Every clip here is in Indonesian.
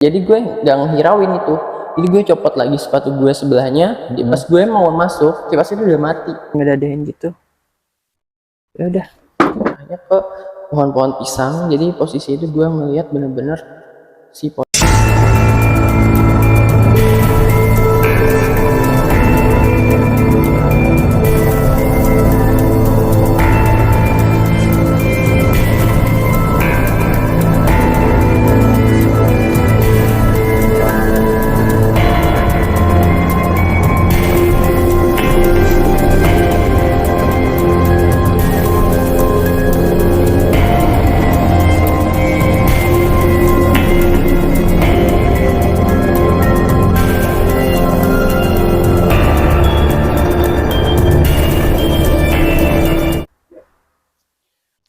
Jadi gue nggak ngehirauin itu. Jadi gue copot lagi sepatu gue sebelahnya. Pas gue mau masuk, kipasnya udah mati. Ngedadain gitu. Ya udah, hanya ke pohon-pohon pisang. Jadi posisi itu gue melihat bener-bener si pohon.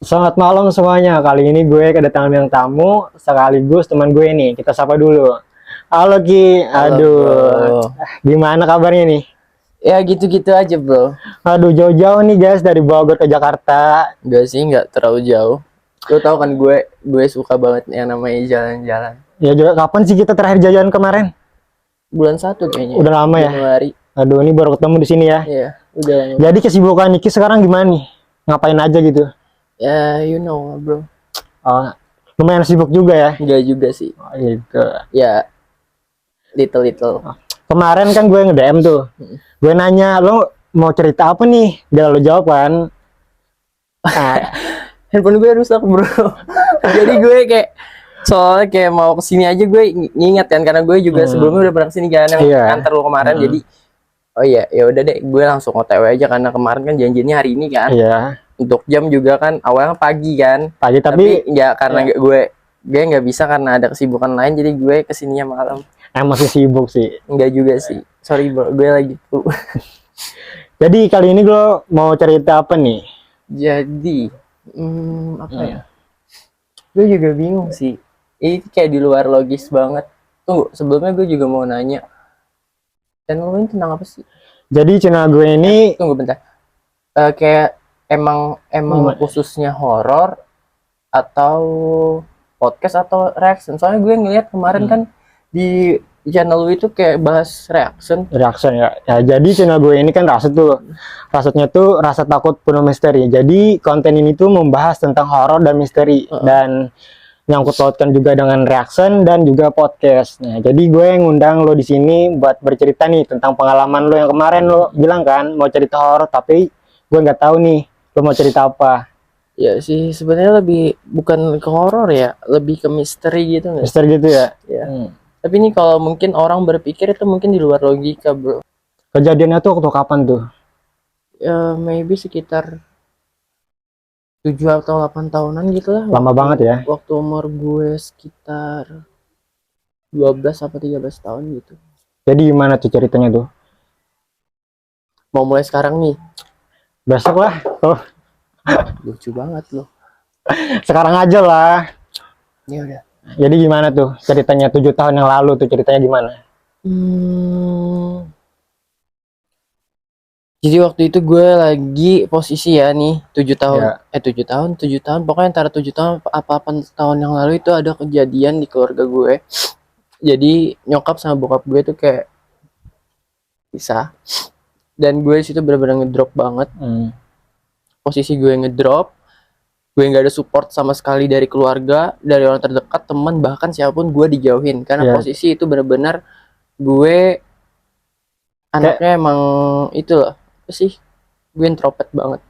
Selamat malam semuanya. Kali ini gue kedatangan bintang tamu sekaligus teman gue nih. Kita sapa dulu. Halo Ki. Aduh. Gimana kabarnya nih? Ya gitu-gitu aja bro. Aduh, jauh-jauh nih guys dari Bogor ke Jakarta. Gak sih, nggak terlalu jauh. Lo tau kan gue suka banget yang namanya jalan-jalan. Ya juga, kapan sih kita terakhir jalan kemarin? Bulan 1 kayaknya. Udah lama ya? Januari. Aduh, ini baru ketemu di sini ya. Iya, udah lama. Jadi kesibukan Niki sekarang gimana nih? Ngapain aja gitu? Ya, you know bro. Oh, lumayan sibuk juga ya? Enggak juga sih. Oh, gitu. Ya, little. Kemarin kan gue nge-DM tuh. Gue nanya, lo mau cerita apa nih? Dia lo jawab kan. Nah, Handphone gue rusak bro. Jadi gue kayak soalnya kayak mau kesini aja gue nginget kan, karena gue juga sebelumnya udah pernah kesini kan yang antar lo kemarin. Jadi oh iya, ya udah deh, gue langsung OTW aja karena kemarin kan janjinya hari ini kan. iya. Untuk jam juga kan awalnya pagi kan. Pagi tapi ya karena gue nggak bisa karena ada kesibukan lain, jadi gue kesininya malam. masih sibuk sih. Enggak juga sih. Sorry bro, gue lagi tuh. Jadi kali ini gue mau cerita apa nih? Jadi apa ya? Gue juga bingung sih. Ini kayak di luar logis banget. Tunggu, sebelumnya gue juga mau nanya. Channel lo ini tentang apa sih? Jadi channel gue ini Tunggu bentar. Kayak emang khususnya horor atau podcast atau reaction? Soalnya gue ngeliat kemarin kan di channel lu itu kayak bahas reaction. ya. Jadi channel gue ini kan rasanya tuh rasa takut penuh misteri. Jadi konten ini tuh membahas tentang horor dan misteri dan nyangkut pautkan juga dengan reaction dan juga podcast. Nah, jadi gue ngundang lo di sini buat bercerita nih tentang pengalaman lo yang kemarin lo bilang kan mau cerita horor, tapi gue nggak tahu nih lo mau cerita apa. Ya sih, sebenarnya lebih bukan ke horor ya, lebih ke misteri gitu nggak? Misteri gitu ya. Ya. Tapi ini kalau mungkin orang berpikir itu mungkin di luar logika bro. Kejadiannya tuh waktu kapan tuh? Ya maybe sekitar 7 atau 8 tahunan gitu lah. Lama banget ya. Waktu umur gue sekitar 12 atau 13 tahun gitu. Jadi gimana tuh ceritanya tuh? Mau mulai sekarang nih? Besok lah. Oh, Lucu banget loh. sekarang aja lah. Ya udah. Jadi gimana tuh ceritanya 7 tahun yang lalu tuh ceritanya gimana? Jadi waktu itu gue lagi posisi ya nih 7 tahun. Ya. 7 tahun. Pokoknya antara 7 tahun apa 8 tahun yang lalu itu ada kejadian di keluarga gue. Jadi nyokap sama bokap gue tuh kayak pisah. Dan gue situ benar-benar ngedrop banget. Posisi gue ngedrop, gue nggak ada support sama sekali dari keluarga, dari orang terdekat, teman, bahkan siapapun gue dijauhin karena posisi itu benar-benar gue anaknya emang itu loh, apa sih, gue introvert banget.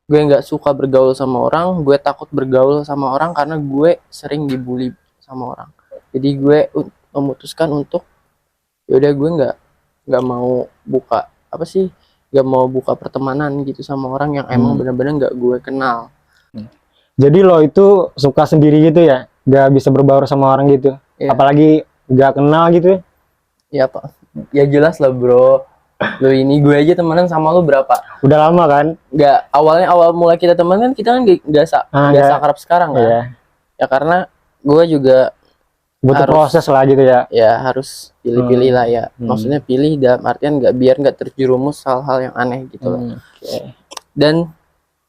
Gue nggak suka bergaul sama orang, gue takut bergaul sama orang karena gue sering dibully sama orang. Jadi gue memutuskan untuk yaudah gue nggak mau buka apa sih, gak mau buka pertemanan gitu sama orang yang emang benar-benar gak gue kenal. Jadi lo itu suka sendiri gitu ya? Gak bisa berbaur sama orang gitu? Yeah. Apalagi gak kenal gitu? Ya apa? Ya jelas lah bro. Lo ini gue aja temenan sama lo berapa? Udah lama kan? Gak, awal mulai kita temenan kan kita kan gak seakrab sekarang kan? Iya. Ya karena gue juga butuh proses lah gitu ya. Ya harus pilih-pilih lah ya. Maksudnya pilih dalam artian biar nggak terjerumus hal-hal yang aneh gitu loh. Dan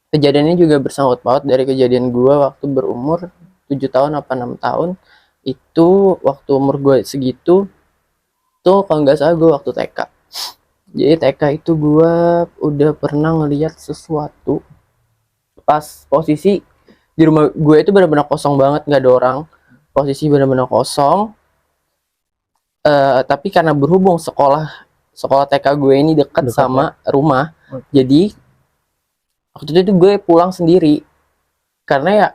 kejadian ini juga bersangkut paut dari kejadian gue waktu berumur 7 tahun apa 6 tahun. itu waktu umur gue segitu tuh, kalau nggak salah gue waktu TK. Jadi TK itu gue udah pernah ngeliat sesuatu pas posisi di rumah gue itu benar-benar kosong banget, nggak ada orang, posisi benar-benar kosong. Tapi karena berhubung sekolah TK gue ini dekat Dekat, sama rumah, jadi waktu itu gue pulang sendiri karena ya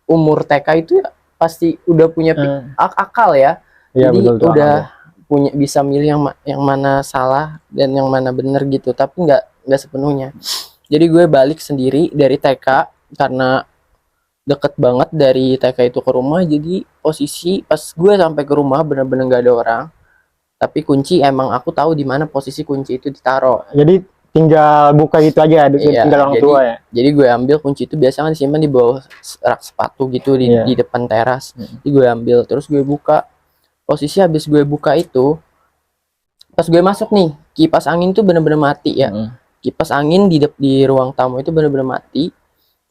umur TK itu ya pasti udah punya akal ya. Iya, Jadi betul tuh, udah akal. punya, bisa milih yang mana salah dan yang mana bener gitu, tapi nggak sepenuhnya. Jadi gue balik sendiri dari TK karena deket banget dari TK itu ke rumah. Jadi posisi pas gue sampai ke rumah bener-bener nggak ada orang, tapi kunci emang aku tahu di mana posisi kunci itu ditaro. Jadi tinggal buka gitu aja, Iya, tinggal orang tua ya. jadi gue ambil kunci itu, biasanya kan disimpan di bawah rak sepatu gitu di, Iya. di depan teras. Jadi gue ambil, terus gue buka. Posisi habis gue buka itu, pas gue masuk nih, kipas angin tuh bener-bener mati ya. Kipas angin di ruang tamu itu bener-bener mati.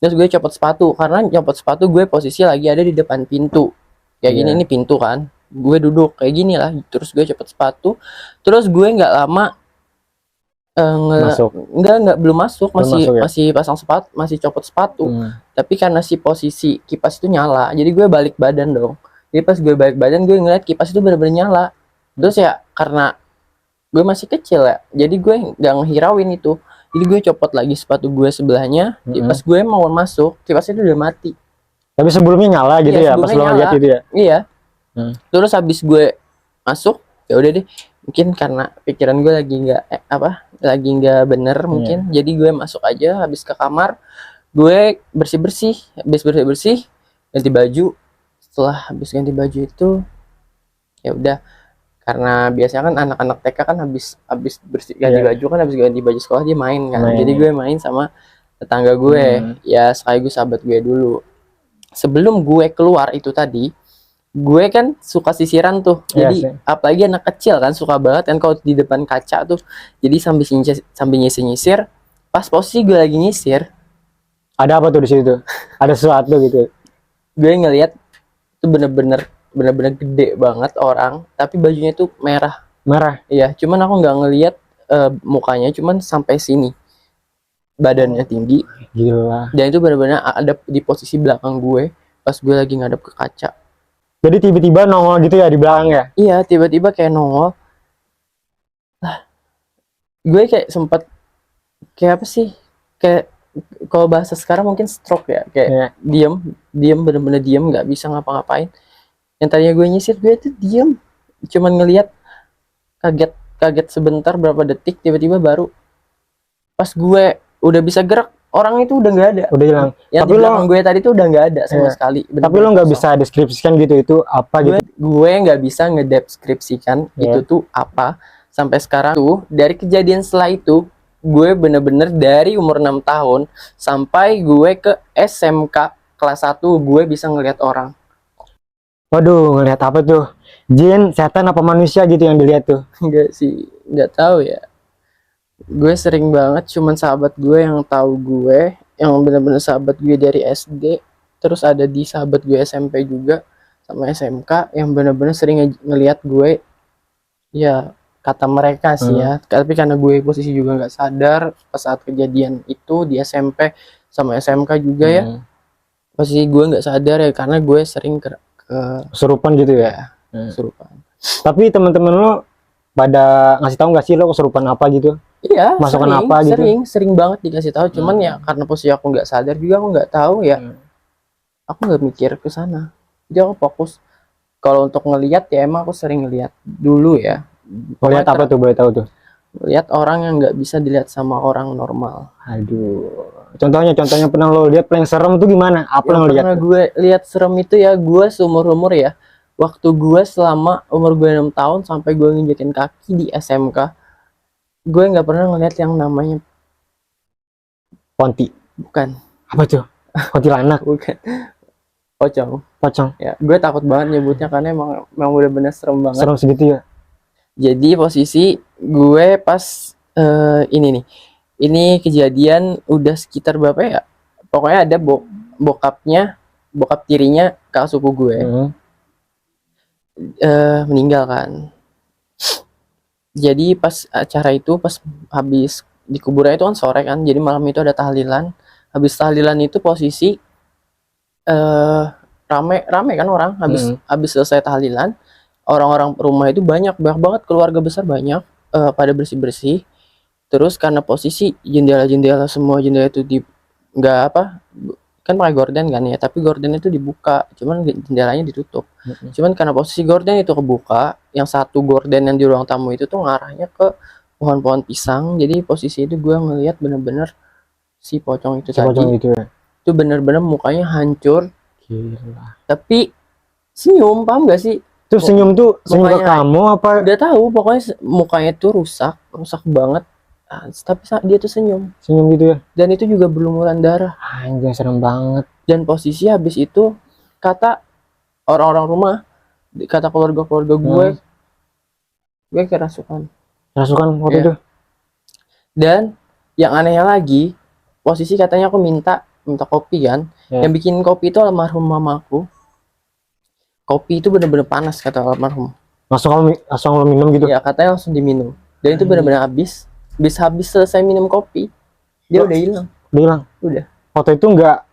Terus gue copot sepatu, karena copot sepatu gue posisi lagi ada di depan pintu. Kayak gini, ini pintu kan. Gue duduk kayak gini lah. Terus gue copot sepatu. Terus gue nggak lama Masuk. belum masuk, Belum masih masuk ya? masih pasang sepatu, masih copot sepatu. Tapi karena si posisi kipas itu nyala, jadi gue balik badan dong. Jadi pas gue balik badan, gue ngeliat kipas itu bener-bener nyala. Terus ya karena gue masih kecil ya, jadi gue nggak ngehirauin itu. Jadi gue copot lagi sepatu gue sebelahnya. Jadi pas gue mau masuk, kipas itu udah mati. Tapi sebelumnya nyala gitu Iya, ya, pas sebelumnya lo lihat nyala. itu ya. Iya. Terus habis gue masuk, ya udah deh. Mungkin karena pikiran gue lagi nggak bener mungkin. Jadi gue masuk aja, habis ke kamar, gue bersih-bersih, habis bersih-bersih, ganti baju. Setelah habis ganti baju itu, ya udah, karena biasanya kan anak-anak TK kan habis bersih ganti baju kan, habis ganti baju sekolah dia main kan. Jadi gue main sama tetangga gue, ya sekaligus sahabat gue dulu. Sebelum gue keluar itu tadi, gue kan suka sisiran tuh. Jadi apalagi anak kecil kan suka banget kan kalau di depan kaca tuh. Jadi sambil nyisir-nyisir, pas posisi gue lagi nyisir, ada apa tuh di situ? Ada sesuatu gitu. Gue ngeliat itu bener-bener gede banget orang, tapi bajunya tuh merah. Iya, cuman aku nggak ngeliat mukanya, cuman sampai sini. Badannya tinggi. Gila. Dan itu bener-bener ada di posisi belakang gue pas gue lagi ngadep ke kaca. Jadi tiba-tiba nongol gitu ya di belakang ya? Iya, tiba-tiba kayak nongol. Gue kayak sempet kayak apa sih? Kayak kalau bahasa sekarang mungkin stroke ya, kayak diem, bener-bener diem, nggak bisa ngapa-ngapain. Yang tadinya gue nyisir, gue tuh diem, cuman ngelihat, kaget sebentar berapa detik, tiba-tiba baru pas gue udah bisa gerak, orang itu udah nggak ada, udah hilang. Yang tapi di belakang gue tadi tuh udah nggak ada sama sekali. Tapi lo nggak bisa deskripsikan gitu itu apa gitu? Gue nggak bisa ngedeskripsikan itu tuh apa. Sampai sekarang tuh, dari kejadian setelah itu, gue bener-bener dari umur 6 tahun sampai gue ke SMK kelas 1, gue bisa ngelihat orang. Waduh, ngelihat apa tuh? Jin, setan apa manusia gitu yang dilihat tuh? Enggak sih, nggak tahu ya. Gue sering banget, cuman sahabat gue yang tahu gue, yang bener-bener sahabat gue dari SD, terus ada di sahabat gue SMP juga sama SMK yang bener-bener sering ngelihat gue. Ya kata mereka sih ya, tapi karena gue posisi juga nggak sadar pas saat kejadian itu di SMP sama SMK juga ya, posisi gue nggak sadar ya, karena gue sering ke kesurupan gitu ya. Kesurupan. Tapi teman-teman lo pada ngasih tahu nggak sih lo kesurupan apa gitu? Iya, masukan apa gitu? Sering banget dikasih tahu, cuman ya karena posisi aku nggak sadar juga, aku nggak tahu ya. Aku nggak mikir ke sana. Jadi aku fokus kalau untuk ngelihat ya, emang aku sering ngelihat dulu ya. Ngelihat apa tuh, boleh tahu tuh? Lihat orang yang nggak bisa dilihat sama orang normal. Aduh. Contohnya pernah lo lihat paling serem tuh gimana? Apa yang lo lihat? Pernah gue lihat serem itu ya, gue seumur-umur ya. Waktu gue selama umur gue 6 tahun sampai gue nginjekin kaki di SMK, gue nggak pernah ngeliat yang namanya Ponti. Bukan. Apa tuh? Kuntilanak. Bukan. Pocong. Ya, gue takut banget nyebutnya karena emang bener-bener serem banget. Serem segitu ya. Jadi posisi gue pas ini nih. Ini kejadian udah sekitar berapa ya? Pokoknya ada bokap tirinya kakak suku gue. meninggal kan. Jadi pas acara itu, pas habis di kuburan itu kan sore kan, jadi malam itu ada tahlilan. Habis tahlilan itu posisi eh rame rame kan orang, habis selesai tahlilan, orang-orang rumah itu banyak banyak banget, keluarga besar banyak pada bersih bersih. Terus karena posisi jendela-jendela, semua jendela itu di nggak apa, kan pakai gorden kan ya, tapi gorden itu dibuka, cuman jendelanya ditutup. Cuman karena posisi gorden itu kebuka, yang satu gorden yang di ruang tamu itu tuh ngarahnya ke pohon-pohon pisang. Jadi posisi itu gue ngelihat bener-bener si pocong itu Si pocong tadi itu ya. itu bener-bener mukanya hancur, Gila. tapi senyum, paham gak sih? Tuh senyum tuh senyum ke Mukanya kamu apa? udah tahu pokoknya mukanya tuh rusak rusak banget. Tapi dia tuh senyum, Senyum gitu ya. dan itu juga berlumuran darah. Anjing serem banget. Dan posisi habis itu, kata orang-orang rumah, kata keluarga-keluarga gue kerasukan. Rasukan waktu Iya. itu. Dan yang anehnya lagi, posisi katanya aku minta kopi kan. Ya. Yang bikin kopi itu almarhum mamaku. Kopi itu bener-bener panas kata almarhum. Langsung lo minum gitu. Ya katanya langsung diminum. Dan itu bener-bener habis selesai minum kopi, dia udah hilang. Udah hilang. Udah. Foto itu enggak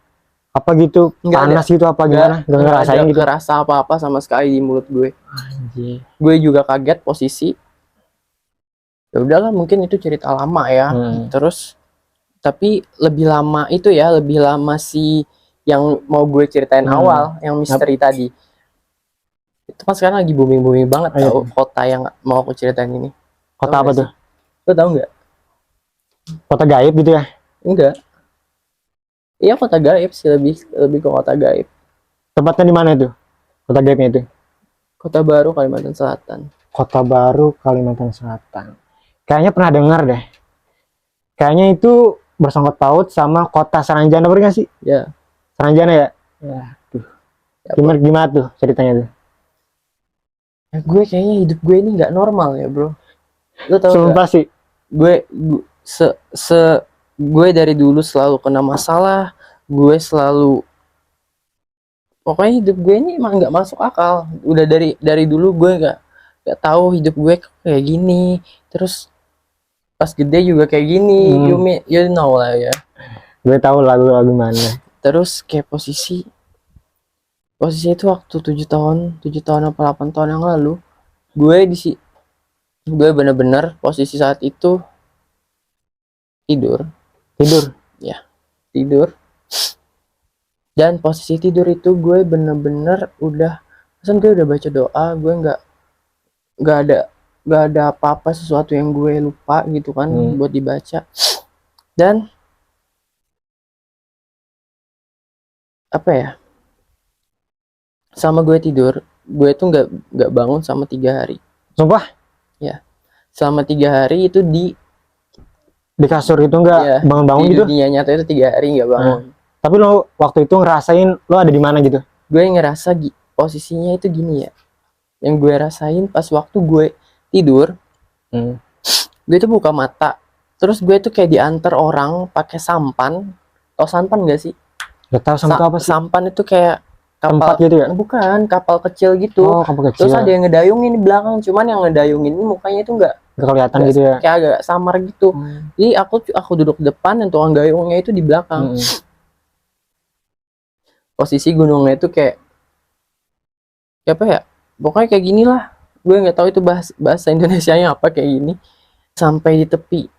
apa gitu, Nggak panas gitu apa gimana? Enggak ngerasain ada gitu. kerasa apa-apa sama sekali di mulut gue. Anjir. Gue juga kaget posisi. Ya udahlah, mungkin itu cerita lama ya. Terus tapi lebih lama itu ya, lebih lama si yang mau gue ceritain awal, yang misteri tadi. Itu kan sekarang lagi booming banget tau, kota yang mau aku ceritain ini. Kota apa tuh? Lo tau nggak? Kota gaib gitu ya? Enggak. Iya, kota gaib sih, lebih ke kota gaib. Tempatnya di mana itu? Kota gaibnya itu? Kota Baru, Kalimantan Selatan. Kota Baru, Kalimantan Selatan. Kayaknya pernah dengar deh. Kayaknya itu bersangkut paut sama kota Saranjana, bener nggak sih? Ya. Saranjana ya? Ya, tuh. Gimana tuh ceritanya tuh? Ya, gue kayaknya hidup gue ini nggak normal ya bro. Lo tau Sumpah gak? sih. Gue dari dulu selalu kena masalah. Gue selalu, pokoknya hidup gue ini emang nggak masuk akal. Udah dari dulu gue nggak tahu hidup gue kayak gini. Terus pas gede juga kayak gini. You know lah ya. Gue tahu lagu-lagu mana. Terus kayak posisi itu waktu 7 tahun apa 8 tahun yang lalu, gue bener-bener posisi saat itu tidur ya, tidur. Dan posisi tidur itu gue bener-bener udah, pesan gue udah baca doa, gue nggak ada apa-apa, sesuatu yang gue lupa gitu kan buat dibaca. Dan apa ya, sama gue tidur, gue tuh nggak bangun sama 3 hari. Sumpah? Ya, selama 3 hari itu di kasur itu nggak bangun-bangun gitu? Di dunia nyata itu 3 hari nggak bangun. Tapi lo waktu itu ngerasain lo ada di mana gitu? Gue ngerasa posisinya itu gini ya. Yang gue rasain pas waktu gue tidur, gue tuh buka mata, terus gue tuh kayak diantar orang pakai sampan. Tau sampan gak sih? Gak tau sampan apa sih? Sampan itu kayak kapal, tempat gitu ya? Bukan, kapal kecil gitu. Oh, kapal kecil. Terus ada yang ngedayungin di belakang, cuman yang ngedayungin ini mukanya itu nggak kelihatan gitu ya? Kayak agak samar gitu. Jadi aku duduk depan, dan tukang dayungnya itu di belakang. Posisi gunungnya itu kayak apa ya? Pokoknya kayak gini lah. Gue nggak tahu itu bahasa Indonesianya apa, kayak gini. Sampai di tepi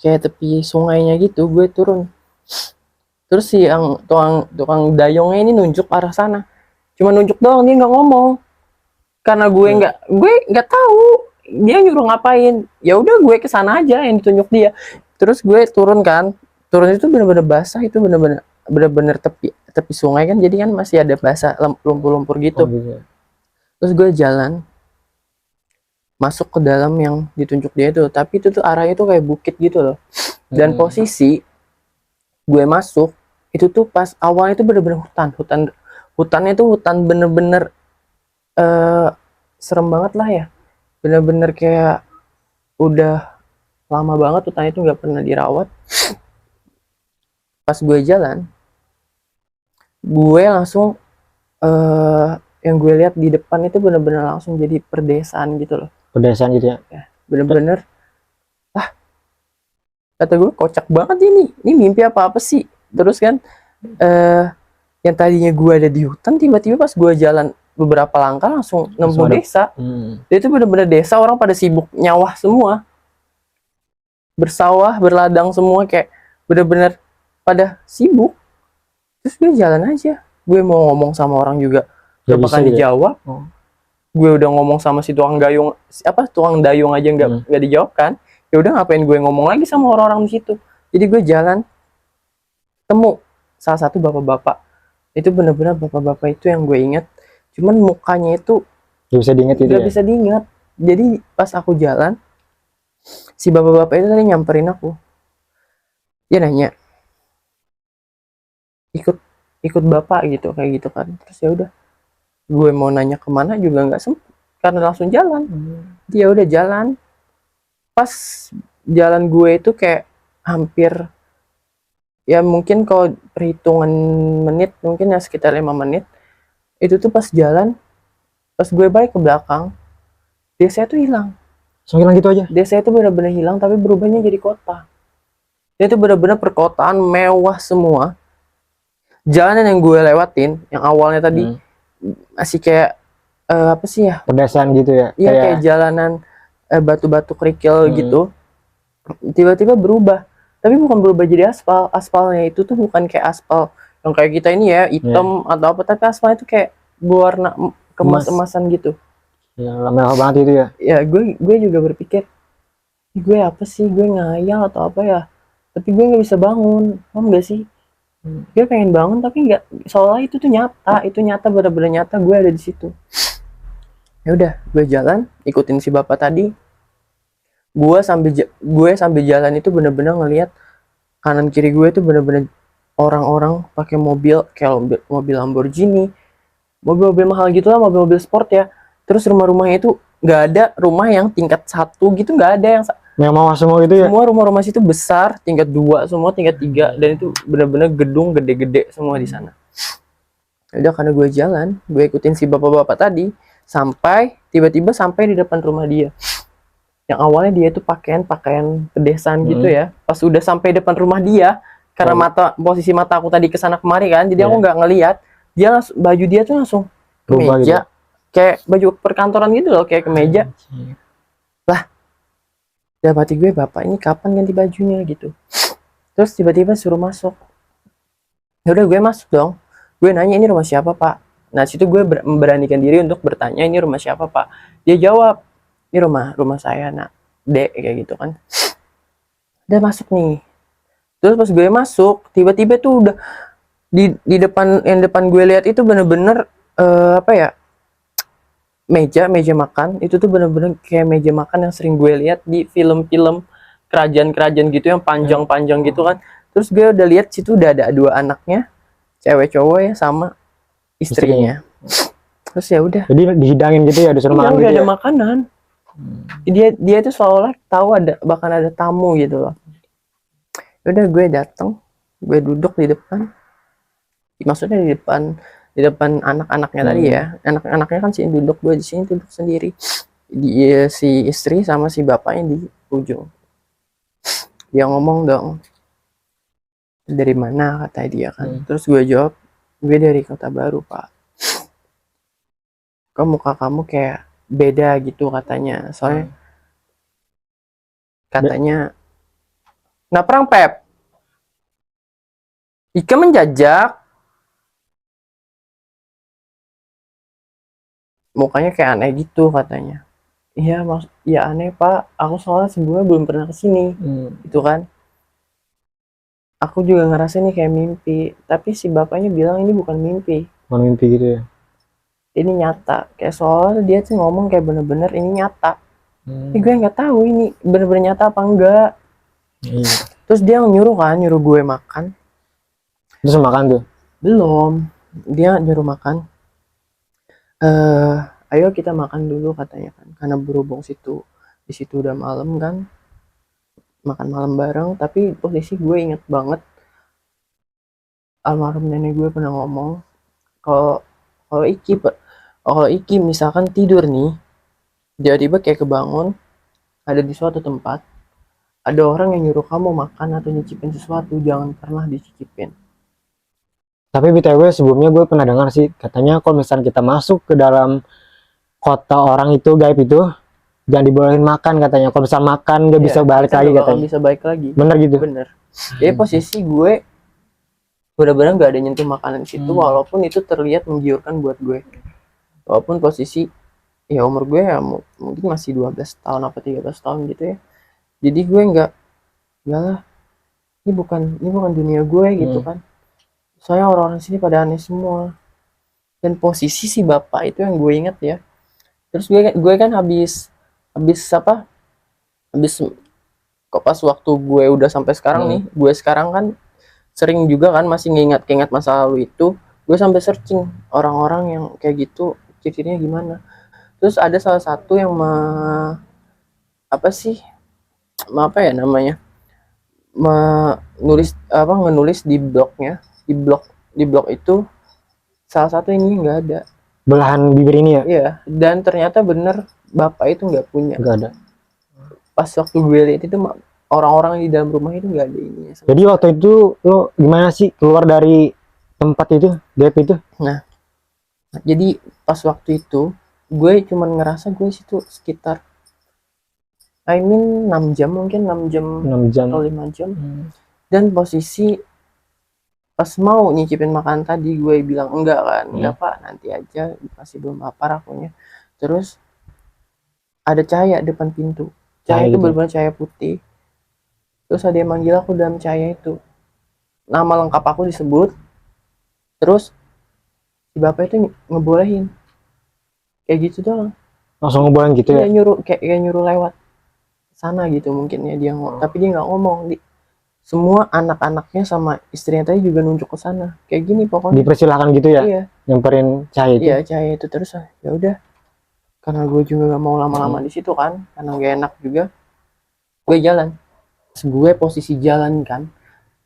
kayak tepi sungainya gitu, gue turun. Terus si yang tukang dayungnya ini nunjuk arah sana. Cuma nunjuk doang, dia nggak ngomong. Karena gue nggak tahu dia nyuruh ngapain. Ya udah, gue kesana aja yang ditunjuk dia. Terus gue turun itu bener-bener basah, itu bener-bener tepi sungai kan, jadi kan masih ada basah, lumpur-lumpur gitu. Terus gue jalan masuk ke dalam yang ditunjuk dia itu, tapi itu tuh arahnya tuh kayak bukit gitu loh. Dan posisi gue masuk itu tuh pas awalnya itu bener-bener hutannya tuh hutan bener-bener serem banget lah ya, bener-bener kayak udah lama banget hutan itu nggak pernah dirawat. Pas gue jalan, gue langsung yang gue lihat di depan itu bener-bener langsung jadi perdesaan gitu loh. Pedesaan gitu ya. Bener-bener kata gue kocak banget ini mimpi apa sih. Terus kan yang tadinya gue ada di hutan, tiba-tiba pas gue jalan beberapa langkah langsung nemu desa. Dan itu bener-bener desa, orang pada sibuk nyawah semua, bersawah, berladang semua, kayak bener-bener pada sibuk. Terus gue jalan aja, gue mau ngomong sama orang juga gak bakal dijawab. Gue udah ngomong sama si tukang dayung aja nggak dijawab kan. Ya udah, ngapain gue ngomong lagi sama orang-orang di situ. Jadi gue jalan, temu salah satu bapak-bapak. Itu bener-bener bapak-bapak itu yang gue inget, cuman mukanya itu gak bisa diinget gitu gak bisa diingat. Jadi pas aku jalan, si bapak-bapak itu tadi nyamperin aku. Dia nanya, ikut bapak gitu, kayak gitu kan. Terus ya udah, gue mau nanya kemana juga nggak sempet karena langsung jalan. Dia udah jalan. Pas jalan gue itu kayak hampir, ya mungkin kalau perhitungan menit mungkin ya sekitar 5 menit. Itu tuh pas jalan, pas gue balik ke belakang, desa itu hilang. Hilang gitu aja. Desa itu benar-benar hilang, tapi berubahnya jadi kota. Itu benar-benar perkotaan mewah semua. Jalanan yang gue lewatin, yang awalnya tadi masih kayak apa sih ya? Pedesaan gitu ya? Iya, kayak jalanan batu-batu kerikil gitu. Tiba-tiba berubah. Tapi bukan berubah jadi aspal. Aspalnya itu tuh bukan kayak aspal yang kayak kita ini ya, hitam atau apa. Tapi aspalnya itu kayak berwarna kemas-emasan gitu. Ya, mewah banget itu ya. Ya, gue juga berpikir, gue apa sih? Gue ngayal atau apa ya? Tapi gue nggak bisa bangun. Paham gak sih? Gue pengen bangun tapi nggak, soalnya itu tuh nyata, bener-bener nyata gue ada di situ. Ya udah, gue jalan ikutin si bapak tadi. Gue sambil jalan itu bener-bener ngelihat kanan kiri gue itu bener-bener orang-orang pakai mobil kayak mobil Lamborghini, mobil-mobil mahal gitu lah, mobil-mobil sport ya. Terus rumah-rumahnya itu nggak ada rumah yang tingkat 1 gitu, nggak ada yang mewah semua gitu ya. Semua rumah-rumah situ besar, tingkat 2 semua, tingkat 3, dan itu bener-bener gedung gede-gede semua di sana. Udah, karena gue jalan, gue ikutin si bapak-bapak tadi sampai tiba-tiba sampai di depan rumah dia. Yang awalnya dia itu pakaian pedesaan gitu ya. Pas udah sampai depan rumah dia, karena posisi mata aku tadi kesana kemari kan, jadi aku nggak ngelihat. Dia langsung, baju dia tuh langsung kemeja, gitu. Kayak baju perkantoran gitu loh, kayak kemeja. Lah, dapati gue, bapak ini kapan ganti bajunya gitu. Terus tiba-tiba suruh masuk. Ya udah, gue masuk dong. Gue nanya, ini rumah siapa pak? Nah situ gue memberanikan diri untuk bertanya, ini rumah siapa pak? Dia jawab, ini rumah saya nak, dek, kayak gitu kan. Udah masuk nih. Terus pas gue masuk, tiba-tiba tuh udah di depan gue lihat itu bener-bener apa ya, meja makan. Itu tuh bener-bener kayak meja makan yang sering gue lihat di film-film kerajaan gitu yang panjang-panjang gitu kan. Terus gue udah lihat situ udah ada 2 anaknya, cewek cowok ya, sama istrinya. Terus ya udah, jadi dihidangin gitu ya, disuruh makan gitu udah ada ya? makanan. Dia tuh seolah tahu bahkan ada tamu gitu loh. Udah, gue datang, gue duduk di depan, maksudnya di depan anak-anaknya tadi ya. Anak-anaknya kan sini duduk, gue di sini duduk sendiri. Si istri sama si bapaknya di ujung. Dia ngomong dong, dari mana, kata dia kan. Terus gue jawab, gue dari Kota Baru pak. Kok muka kamu kayak beda gitu, katanya. Soalnya katanya, nah perang Pep, Ika menjajak, mukanya kayak aneh gitu, katanya. Iya ya aneh pak, aku soalnya sebelumnya belum pernah kesini. Itu kan, aku juga ngerasa ini kayak mimpi. Tapi si bapaknya bilang ini bukan mimpi. Bukan mimpi gitu ya? Ini nyata. Kayak soalnya dia tuh ngomong kayak bener-bener ini nyata. Tapi gue nggak tahu ini bener-bener nyata apa enggak. Terus dia nyuruh gue makan. Terus makan tuh? Belum, dia nyuruh makan. Ayo kita makan dulu, katanya kan. Karena berhubung di situ udah malam kan, makan malam bareng. Tapi posisi gue inget banget, almarhum nenek gue pernah ngomong, kalau Iki kalau Iki misalkan tidur nih, tiba-tiba kayak kebangun, ada di suatu tempat, ada orang yang nyuruh kamu makan atau nyicipin sesuatu, jangan pernah dicicipin. Tapi BTW sebelumnya gue pernah dengar sih, katanya kalau misalnya kita masuk ke dalam kota orang itu gaib itu, jangan dibolehin makan katanya. Kalau misalnya makan gak Iya, bisa balik kita lagi nggak bakal katanya. bisa balik lagi. Bener gitu? Bener. Jadi posisi gue benar-benar nggak ada nyentuh makanan di situ, walaupun itu terlihat menggiurkan buat gue. Walaupun posisi ya umur gue ya mungkin masih 12 tahun apa 13 tahun gitu ya. Jadi gue nggak lah, ini bukan dunia gue gitu kan. Soalnya orang-orang sini pada aneh semua. Dan posisi si bapak itu yang gue inget ya. Terus gue kan habis apa? Habis kok pas waktu gue udah sampai sekarang nih, gue sekarang kan sering juga kan masih ngingat masa lalu itu, gue sampai searching orang-orang yang kayak gitu ciri-cirinya gimana. Terus ada salah satu yang apa sih? Apa ya namanya? Ngenulis di blognya, di blog itu salah satu ini nggak ada. Belahan bibir ini ya? Iya, dan ternyata bener bapak itu nggak punya. Nggak ada. Pas waktu gue lihat itu orang-orang di dalam rumah itu nggak ada ininya. Jadi waktu itu lo gimana sih keluar dari tempat itu, gaib itu? Nah, jadi pas waktu itu gue cuman ngerasa gue situ sekitar 6 jam, mungkin 6 jam 6 jam. atau 5 jam. Dan posisi pas mau nyicipin makan tadi gue bilang enggak kan, enggak pak, nanti aja, masih belum lapar akunya. Terus ada cahaya depan pintu, cahaya itu gitu. benar-benar cahaya putih. Terus ada yang manggil aku dalam cahaya itu, nama lengkap aku disebut. Terus si bapak itu ngebolehin kayak gitu doang. Langsung ngebolehin gitu ya? Dia nyuruh kayak nyuruh lewat sana gitu mungkin ya dia ngomong, tapi dia nggak ngomong. Semua anak-anaknya sama istrinya tadi juga nunjuk ke sana kayak gini pokoknya. Dipersilahkan gitu ya? Iya, Nyamperin cahaya itu? iya cahaya itu. Terus ya udah, karena gue juga gak mau lama-lama di situ kan, karena gak enak juga, gue jalan. Terus gue posisi jalan kan,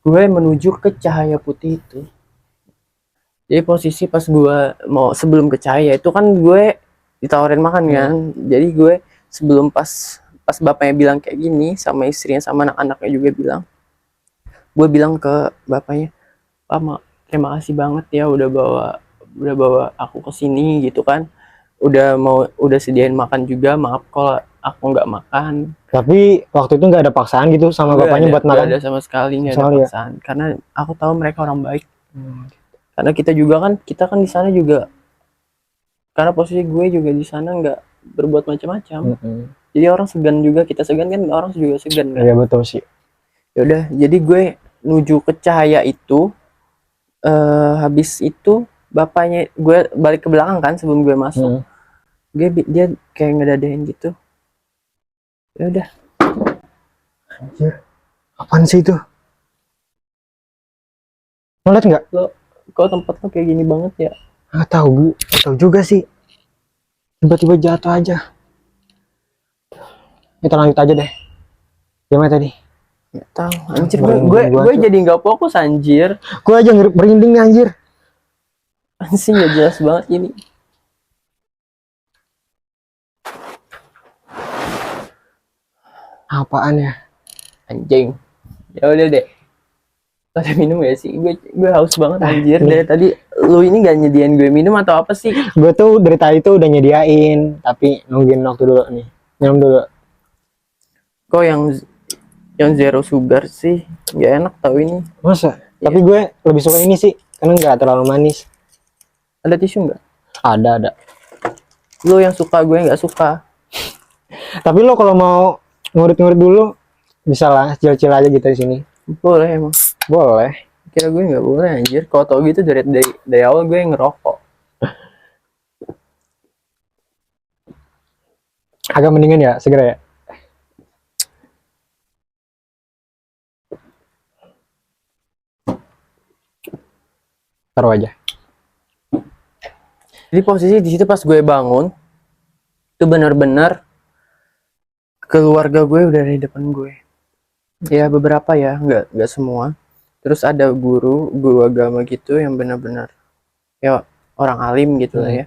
gue menuju ke cahaya putih itu. Jadi posisi pas gue mau sebelum ke cahaya itu kan gue ditawarin makan kan. Jadi gue sebelum pas bapaknya bilang kayak gini sama istrinya sama anak-anaknya juga bilang, gue bilang ke bapaknya, Pak, terima kasih banget ya udah bawa aku ke sini gitu kan. Udah sediain makan juga, maaf kalau aku nggak makan. Tapi waktu itu nggak ada paksaan gitu sama bapaknya buat makan? Nggak ada sama sekali, nggak ada Soalnya paksaan. Karena aku tahu mereka orang baik. Karena kita kan di sana juga, karena posisi gue juga di sana nggak berbuat macam-macam. Jadi orang segan juga, kita segan kan, orang juga segan kan. Iya betul sih. Ya udah, jadi gue nuju ke cahaya itu. Habis itu bapaknya gue balik ke belakang kan sebelum gue masuk. Dia kayak ngedadain gitu. Ya udah. Anjir, apaan sih itu? Lo liat nggak? Kok tempat lo kayak gini banget ya? Nggak tahu, gue nggak tahu juga sih. Tiba-tiba jatuh aja. Kita lanjut aja deh. Gimana tadi? Nggak tahu. Anjir, gue jadi nggak fokus anjir. Gue aja merinding nih anjir. Anjir, nggak jelas banget ini. Apaan ya? Anjing. Ya udah deh. Ada minum ya sih? Gue haus banget anjir. Dari tadi lu ini gak nyediain gue minum atau apa sih? Gue tuh dari tadi tuh udah nyediain, tapi nungguin waktu dulu nih. Minum dulu. Kok yang zero sugar sih? Gak enak tau ini. Masa? Iya. Tapi gue lebih suka ini sih, karena nggak terlalu manis. Ada tisu nggak? Ada. Lu yang suka, gue nggak suka. Tapi lo kalau mau ngurit-ngurit dulu, bisa lah, cil-cil aja gitu di sini. Boleh emang. Boleh. Kira gue nggak boleh anjir. Kalau tau gitu dari awal gue ngerokok. Agak mendingan ya, segera ya. Taruh aja. Jadi posisi di situ pas gue bangun, itu benar-benar keluarga gue udah di depan gue. Ya beberapa ya, nggak semua. Terus ada guru agama gitu yang benar-benar ya orang alim gitu lah ya.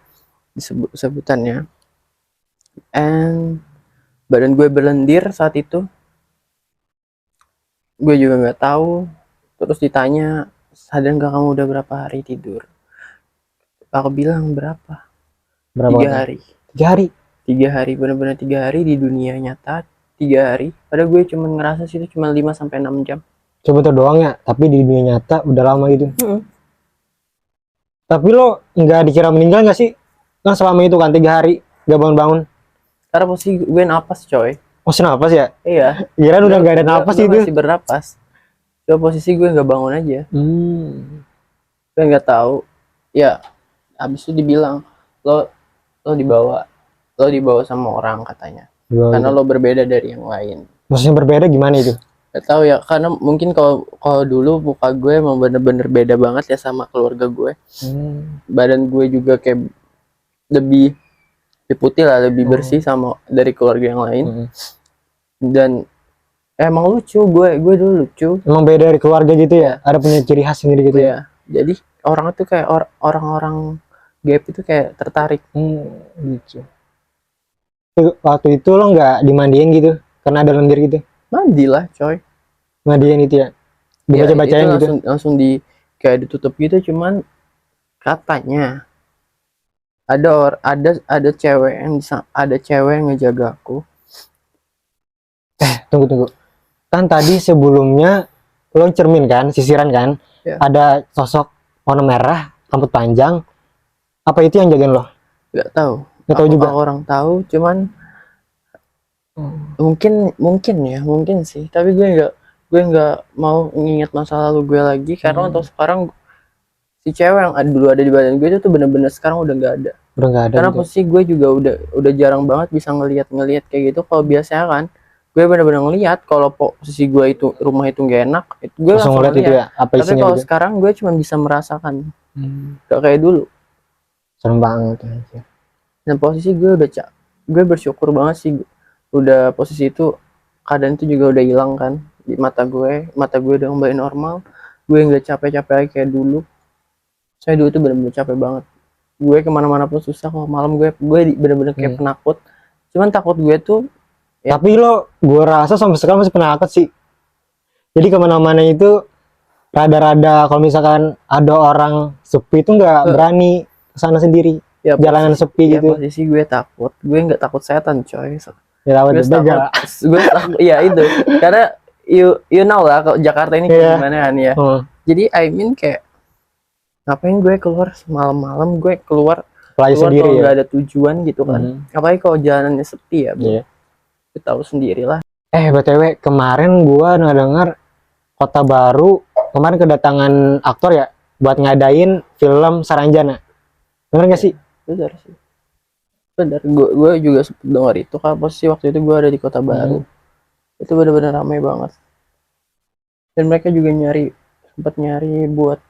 sebutannya. And badan gue berlendir saat itu. Gue juga nggak tahu. Terus ditanya, sadar nggak kamu udah berapa hari tidur? Aku bilang berapa? Berapa 3 kali? hari. 3 hari. 3 hari, benar-benar 3 hari di dunia nyata. 3 hari. Padahal gue cuma ngerasa sih itu cuma 5 sampai 6 jam. Coba tuh doang ya, tapi di dunia nyata udah lama gitu. Tapi lo nggak dikira meninggal nggak sih? Kan selama itu kan 3 hari nggak bangun-bangun. Karena posisi gue napas, coy. Masih napas ya? Iya. Kirain udah nggak ada napas Gue itu. masih bernapas. Coba posisi gue nggak bangun aja. Gue nggak tahu. Ya, habis itu dibilang lo dibawa sama orang katanya. Karena lo berbeda dari yang lain. Maksudnya berbeda gimana itu? Gak tahu ya, karena mungkin kalau dulu muka gue emang bener-bener beda banget ya sama keluarga gue. Badan gue juga kayak lebih putih lah, lebih bersih sama dari keluarga yang lain. Dan emang lucu, gue dulu lucu. Emang beda dari keluarga gitu ya? Ada punya ciri khas sendiri gitu ya? Jadi orang itu kayak orang-orang gap itu kayak tertarik. Gitu. Waktu itu lo nggak dimandiin gitu? Karena ada lendir gitu? Mandi lah, coy. Mandiin itu ya? Dibaca-bacain itu gitu? langsung kayak ditutup gitu, cuman katanya ada cewek yang ngejaga aku. Tunggu. Kan tadi sebelumnya lo cermin kan, sisiran kan? Ya. Ada sosok warna merah, rambut panjang. Apa itu yang jagain lo? Gak tahu. Gak tahu juga. Orang tahu, cuman mungkin sih. Tapi gue nggak mau nginget masa lalu gue lagi, karena untuk sekarang si cewek yang dulu ada di badan gue itu tuh bener-bener sekarang udah nggak ada. Udah nggak ada. Karena gitu. posisi gue juga udah jarang banget bisa ngelihat kayak gitu. Kalau biasanya kan gue bener-bener ngelihat kalau posisi gue itu rumah itu gak enak, gue langsung ngeliat ngeliat. itu ya, apa Tapi isinya kalau gitu. sekarang gue cuma bisa merasakan, gak kayak dulu. Serem banget anjir. Dan posisi gue bersyukur banget sih, udah posisi itu keadaan itu juga udah hilang kan di mata gue udah kembali normal. Gue nggak capek-capek lagi kayak dulu. Saya dulu tuh bener-bener capek banget. Gue kemana-mana pun susah. Kalau malam gue bener-bener kayak penakut. Cuman takut gue tuh ya. Tapi gue rasa sampai sekarang masih penakut sih. Jadi kemana-mana itu rada-rada kalau misalkan ada orang sepi itu nggak berani kesana sendiri. Ya, jalanan sepi gitu. Posisi gue takut. Gue nggak takut setan, coy. Ya, gue takut ya itu karena you know lah kalau Jakarta ini kayak gimana kan ya. Jadi I mean kayak ngapain gue keluar malam-malam, gue keluar sendiri kalau ya, nggak ada tujuan gitu kan. Apalagi kalau jalanannya sepi ya, bro. Gue tahu sendiri lah. BTW kemarin gue dengar Kota Baru kemarin kedatangan aktor ya buat ngadain film Saranjana. Bener gak sih? Bener sih. Bener, gue juga sempet dengar itu kan, posisi waktu itu gue ada di Kota Baru. Itu benar-benar ramai banget. Dan mereka juga sempat nyari buat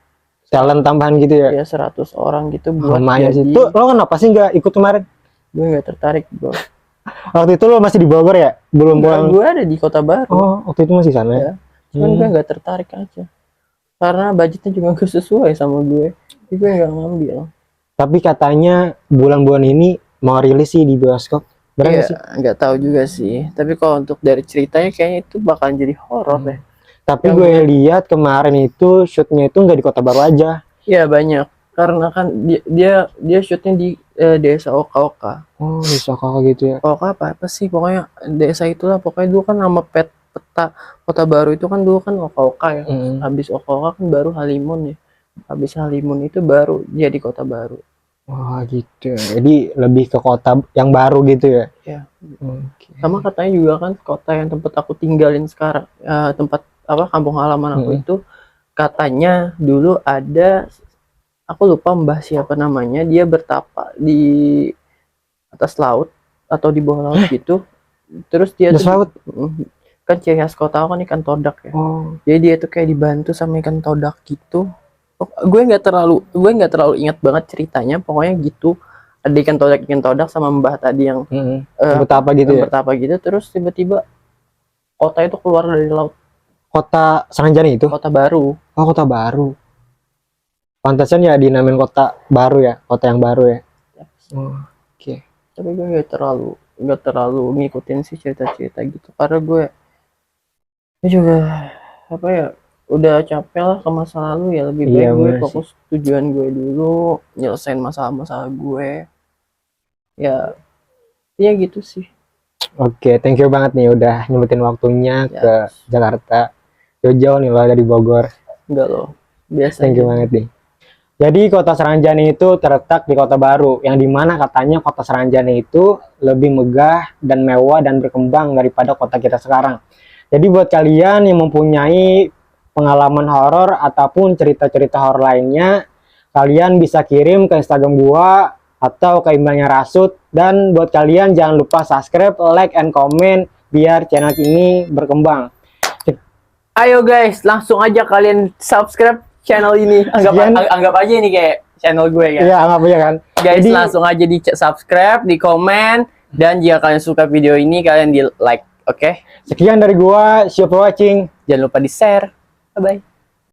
talent tambahan gitu ya? Ya 100 orang gitu buat jadi. Tuh lo kenapa sih nggak ikut kemarin? Gue nggak tertarik, bro. Waktu itu lo masih di Bogor ya? Belum pulang? Gue ada di Kota Baru. Oh, waktu itu masih sana ya? Cuman gue nggak tertarik aja. Karena budgetnya juga gak sesuai sama gue. Jadi gue nggak ngambil. Tapi katanya bulan-bulan ini mau rilis sih di bioskop. Iya, nggak tahu juga sih. Tapi kalau untuk dari ceritanya kayaknya itu bakalan jadi horor deh. Tapi gue lihat kemarin itu shootnya itu nggak di Kota Baru aja. Iya banyak. Karena kan dia shootnya di desa Oka-Oka. Oh, desa Oka gitu ya. Oka apa sih? Pokoknya desa itulah. Pokoknya dulu kan nama peta Kota Baru itu kan dulu kan Oka-Oka ya. Habis Oka-Oka kan baru Halimun ya. Habis Halimun itu baru jadi Kota Baru. Wah gitu. Jadi lebih ke kota yang baru gitu ya. Iya. Sama katanya juga kan kota yang tempat aku tinggalin sekarang, tempat kampung halaman aku itu katanya dulu ada, aku lupa mbah siapa namanya, dia bertapa di atas laut atau di bawah laut gitu. Terus dia laut. Kan ciri khas kota aku kan ikan todak ya. Jadi dia tuh kayak dibantu sama ikan todak gitu. Gue nggak terlalu ingat banget ceritanya, pokoknya gitu. Ada ikan todak sama mbah tadi yang bertapa gitu ya. Bertapa gitu, terus tiba-tiba kota itu keluar dari laut. Kota Saranjana itu? Kota Baru. Oh, Kota Baru. Pantasan ya dinamain Kota Baru ya, kota yang baru ya. Oke. Tapi gue nggak terlalu ngikutin sih cerita-cerita gitu, karena gue juga apa ya, udah capek lah ke masa lalu, ya lebih baik Iya gue benar sih. fokus tujuan gue dulu, nyelesain masalah-masalah gue, ya ya gitu sih. Oke, thank you banget nih udah nyempetin waktunya Ya ke Jakarta. Jauh-jauh nih lo dari Bogor. enggak loh, biasa Thank aja. you banget nih. Jadi kota Saranjani itu terletak di Kota Baru, yang dimana katanya kota Saranjani itu lebih megah dan mewah dan berkembang daripada kota kita sekarang. Jadi buat kalian yang mempunyai pengalaman horor ataupun cerita-cerita horor lainnya, kalian bisa kirim ke Instagram gua atau ke emailnya Rasut. Dan buat kalian jangan lupa subscribe, like, and comment biar channel ini berkembang. Ayo guys, langsung aja kalian subscribe channel ini. Anggap aja ini kayak channel gue kan. Iya, anggap aja kan. Guys, Jadi, langsung aja di subscribe, di komen, dan jika kalian suka video ini, kalian di like, oke? sekian dari gua, see you for watching. Jangan lupa di share. Bye bye.